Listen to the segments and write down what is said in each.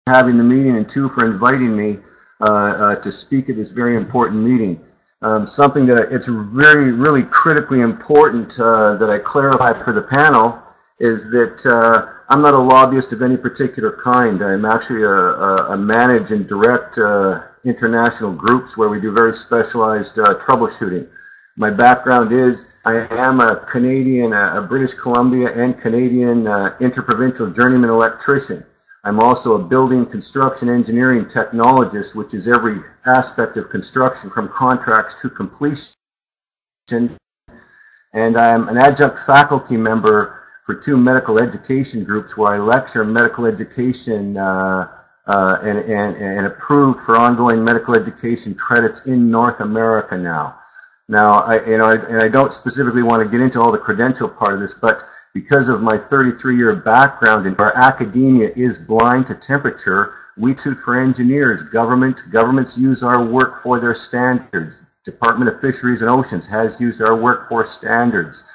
having the meeting, and two, for inviting me to speak at this very important meeting. Something that it's really critically important that I clarify for the panel is that I'm not a lobbyist of any particular kind. I'm actually a manage and direct international groups where we do very specialized troubleshooting. My background is I am a Canadian, a British Columbia and Canadian interprovincial journeyman electrician. I'm also a building construction engineering technologist, which is every aspect of construction from contracts to completion. And I'm an adjunct faculty member for two medical education groups where I lecture medical education and approved for ongoing medical education credits in North America now. Now, I don't specifically want to get into all the credential part of this, but because of my 33-year background in where academia is blind to temperature, we shoot for engineers. Governments use our work for their standards. Department of Fisheries and Oceans has used our work for standards.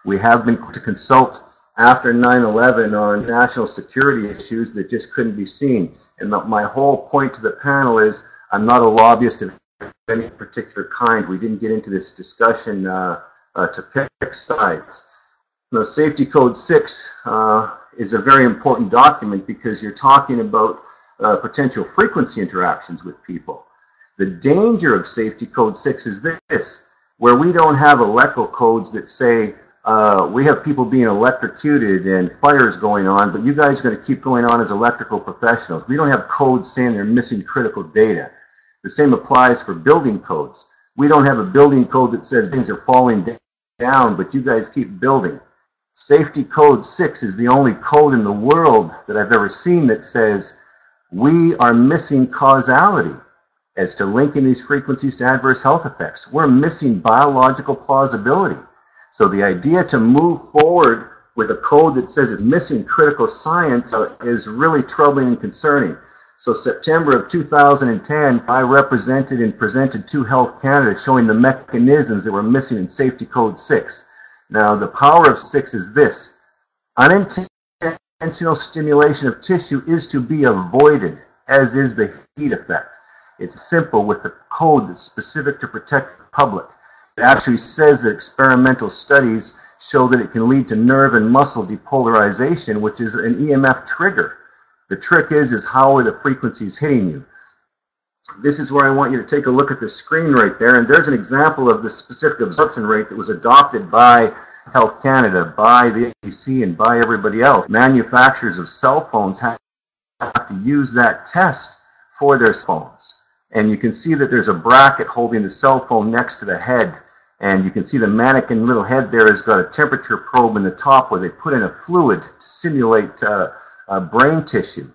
We have been to consult after 9/11 on national security issues that just couldn't be seen. And my whole point to the panel is I'm not a lobbyist of any particular kind. We didn't get into this discussion to pick sides. Now, Safety Code 6 is a very important document because you're talking about potential frequency interactions with people. The danger of Safety Code 6 is this, where we don't have electrical codes that say we have people being electrocuted and fires going on, but you guys are going to keep going on as electrical professionals. We don't have codes saying they're missing critical data. The same applies for building codes. We don't have a building code that says things are falling down, but you guys keep building. Safety Code 6 is the only code in the world that I've ever seen that says we are missing causality as to linking these frequencies to adverse health effects. We're missing biological plausibility. So the idea to move forward with a code that says it's missing critical science is really troubling and concerning. So September of 2010, I represented and presented to Health Canada showing the mechanisms that were missing in Safety Code 6. Now, the power of 6 is this. Unintentional stimulation of tissue is to be avoided, as is the heat effect. It's simple with a code that's specific to protect the public. It actually says that experimental studies show that it can lead to nerve and muscle depolarization, which is an EMF trigger. The trick is how are the frequencies hitting you? This is where I want you to take a look at the screen right there, and there's an example of the specific absorption rate that was adopted by Health Canada, by the ACC, and by everybody else. Manufacturers of cell phones have to use that test for their phones. And you can see that there's a bracket holding the cell phone next to the head, and you can see the mannequin little head there has got a temperature probe in the top where they put in a fluid to simulate brain tissue.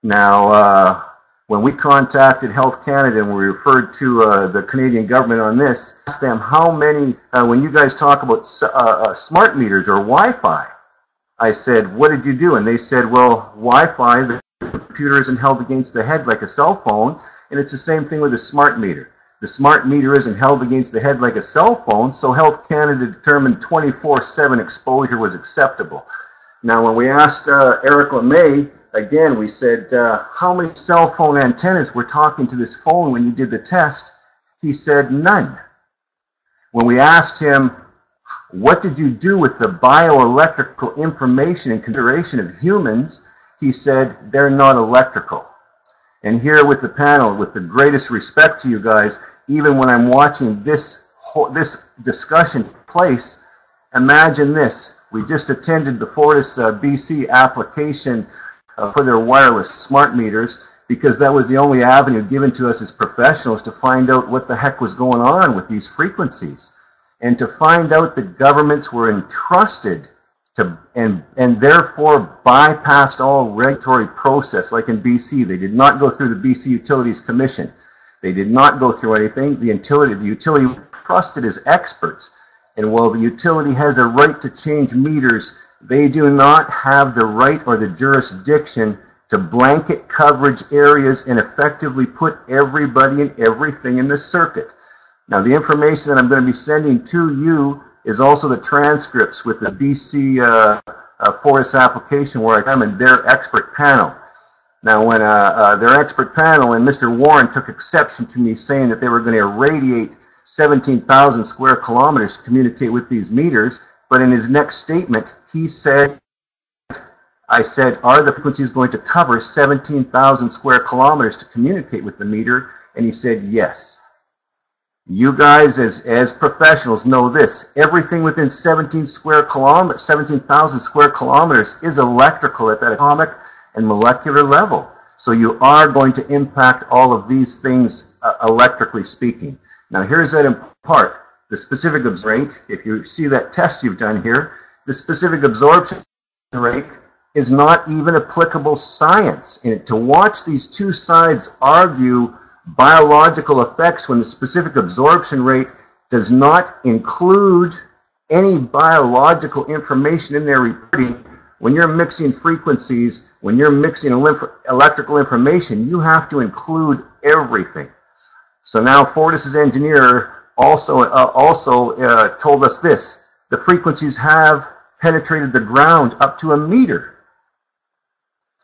Now, when we contacted Health Canada and we referred to the Canadian government on this, asked them how many, when you guys talk about smart meters or Wi-Fi, I said, what did you do? And they said, well, Wi-Fi, the computer isn't held against the head like a cell phone, and it's the same thing with a smart meter. The smart meter isn't held against the head like a cell phone, so Health Canada determined 24/7 exposure was acceptable. Now, when we asked Eric LeMay, again, we said, how many cell phone antennas were talking to this phone when you did the test? He said, none. When we asked him, what did you do with the bioelectrical information and consideration of humans? He said, they're not electrical. And here with the panel, with the greatest respect to you guys, even when I'm watching this discussion place, imagine this. We just attended the Fortis BC application for their wireless smart meters because that was the only avenue given to us as professionals to find out what the heck was going on with these frequencies. And to find out that governments were entrusted to, and therefore bypassed all regulatory process, like in BC. They did not go through the BC Utilities Commission. They did not go through anything. The utility was trusted as experts. And while the utility has a right to change meters, they do not have the right or the jurisdiction to blanket coverage areas and effectively put everybody and everything in the circuit. Now, the information that I'm going to be sending to you is also the transcripts with the BC Fortis application where I am in their expert panel. Now, when their expert panel and Mr. Warren took exception to me saying that they were going to irradiate 17,000 square kilometers to communicate with these meters, but in his next statement, he said, I said, are the frequencies going to cover 17,000 square kilometers to communicate with the meter? And he said, yes. You guys, as professionals, know this. Everything within 17,000 square kilometers is electrical at that atomic and molecular level. So you are going to impact all of these things electrically speaking. Now here's that part. The specific absorption rate, if you see that test you've done here, the specific absorption rate is not even applicable science. And to watch these two sides argue biological effects when the specific absorption rate does not include any biological information in their reporting, when you're mixing frequencies, when you're mixing electrical information, you have to include everything. So now Fortis's engineer also told us this: the frequencies have penetrated the ground up to 1 meter.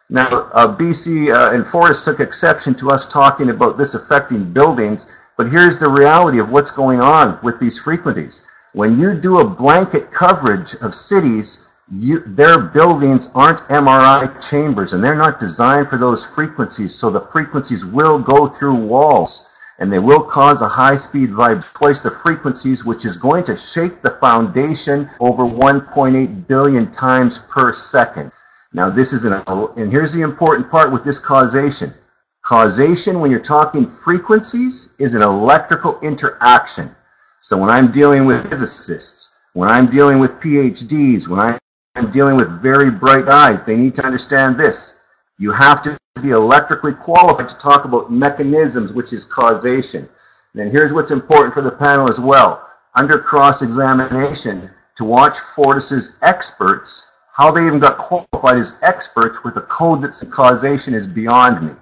Now, BC and Fortis took exception to us talking about this affecting buildings, but here's the reality of what's going on with these frequencies. When you do a blanket coverage of cities, their buildings aren't MRI chambers, and they're not designed for those frequencies, so the frequencies will go through walls, and they will cause a high-speed vibration, twice the frequencies, which is going to shake the foundation over 1.8 billion times per second. Now this is and here's the important part with this causation. Causation, when you're talking frequencies, is an electrical interaction. So when I'm dealing with physicists, when I'm dealing with PhDs, when I'm dealing with very bright eyes, they need to understand this. You have to be electrically qualified to talk about mechanisms, which is causation. And here's what's important for the panel as well. Under cross-examination, to watch Fortis's experts, how they even got qualified as experts with a code that's causation is beyond me.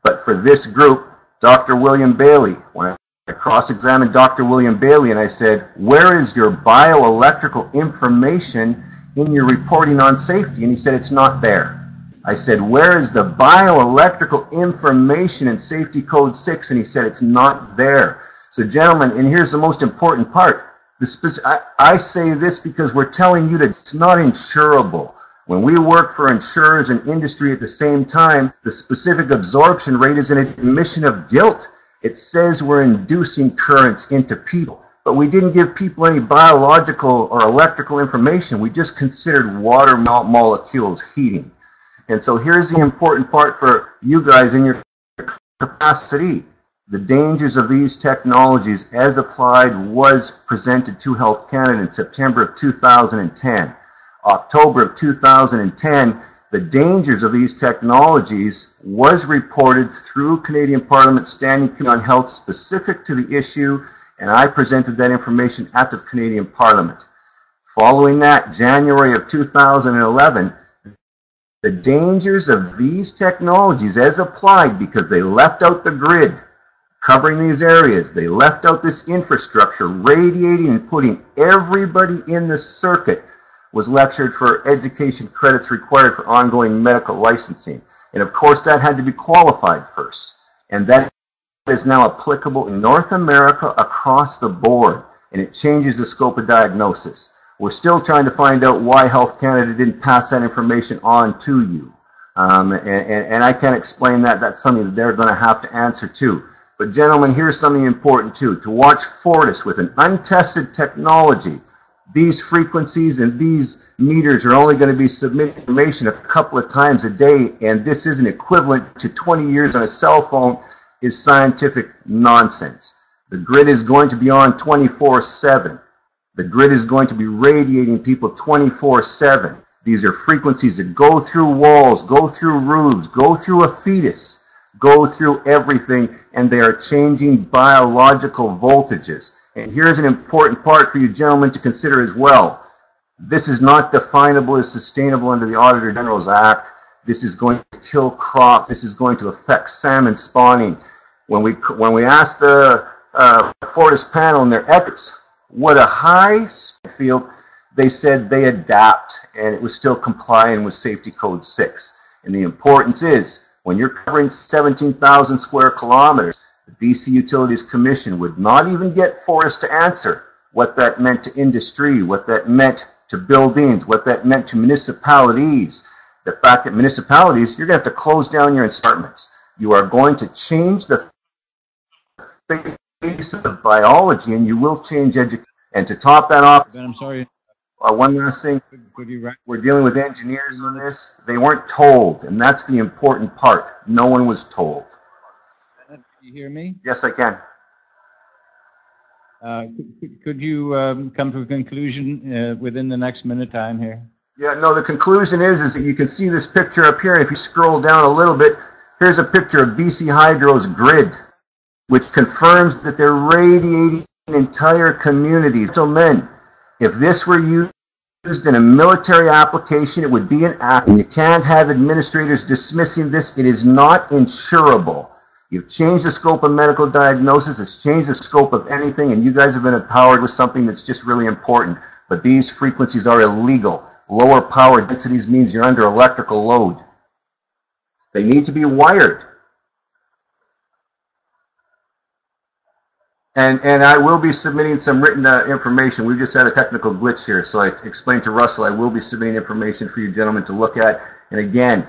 But for this group, Dr. William Bailey, when I cross-examined Dr. William Bailey and I said, where is your bioelectrical information in your reporting on safety? And he said, it's not there. I said, where is the bioelectrical information in Safety Code 6? And he said, it's not there. So gentlemen, and here's the most important part. I say this because we're telling you that it's not insurable. When we work for insurers and industry at the same time, the specific absorption rate is an admission of guilt. It says we're inducing currents into people, but we didn't give people any biological or electrical information. We just considered water molecules heating. And so here's the important part for you guys in your capacity. The dangers of these technologies as applied was presented to Health Canada in September of 2010. October of 2010, the dangers of these technologies was reported through Canadian Parliament Standing Committee on Health specific to the issue, and I presented that information at the Canadian Parliament. Following that, January of 2011, the dangers of these technologies as applied, because they left out the grid covering these areas, they left out this infrastructure, radiating and putting everybody in the circuit, was lectured for education credits required for ongoing medical licensing. And of course that had to be qualified first. And that is now applicable in North America across the board, and it changes the scope of diagnosis. We're still trying to find out why Health Canada didn't pass that information on to you. And I can't explain that. That's something that they're going to have to answer to. But gentlemen, here's something important too. To watch Fortis with an untested technology, these frequencies and these meters are only going to be submitting information a couple of times a day, and this isn't equivalent to 20 years on a cell phone, is scientific nonsense. The grid is going to be on 24/7. The grid is going to be radiating people 24/7. These are frequencies that go through walls, go through roofs, go through a fetus, go through everything, and they are changing biological voltages. And here's an important part for you gentlemen to consider as well. This is not definable as sustainable under the Auditor General's Act. This is going to kill crops. This is going to affect salmon spawning. When we asked the Fortis panel and their experts what a high field, they said they adapt, and it was still complying with Safety Code 6. And the importance is, when you're covering 17,000 square kilometers, the BC Utilities Commission would not even get Forest to answer what that meant to industry, what that meant to buildings, what that meant to municipalities. The fact that municipalities, you're going to have to close down your apartments. You are going to change the face of biology, and you will change education. And to top that off, I'm sorry. One last thing, we're dealing with engineers on this. They weren't told, and that's the important part. No one was told. Can you hear me? Yes, I can. Could you come to a conclusion within the next minute time here? Yeah, no, the conclusion is that you can see this picture up here, and if you scroll down a little bit, here's a picture of BC Hydro's grid, which confirms that they're radiating entire communities. So men, if this were used in a military application, it would be an act, and you can't have administrators dismissing this. It is not insurable. You've changed the scope of medical diagnosis, it's changed the scope of anything, and you guys have been empowered with something that's just really important. But these frequencies are illegal. Lower power densities means you're under electrical load. They need to be wired. And I will be submitting some written information. We've just had a technical glitch here, so I explained to Russell I will be submitting information for you gentlemen to look at. And again,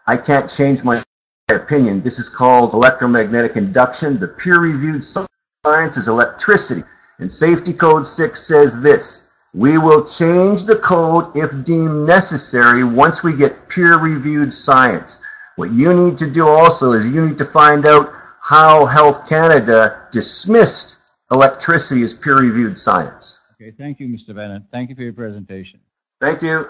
I can't change my opinion. This is called electromagnetic induction. The peer-reviewed science is electricity. And Safety Code 6 says this: we will change the code if deemed necessary once we get peer-reviewed science. What you need to do also is you need to find out how Health Canada dismissed electricity as peer-reviewed science. Okay, thank you, Mr. Bennett. Thank you for your presentation. Thank you.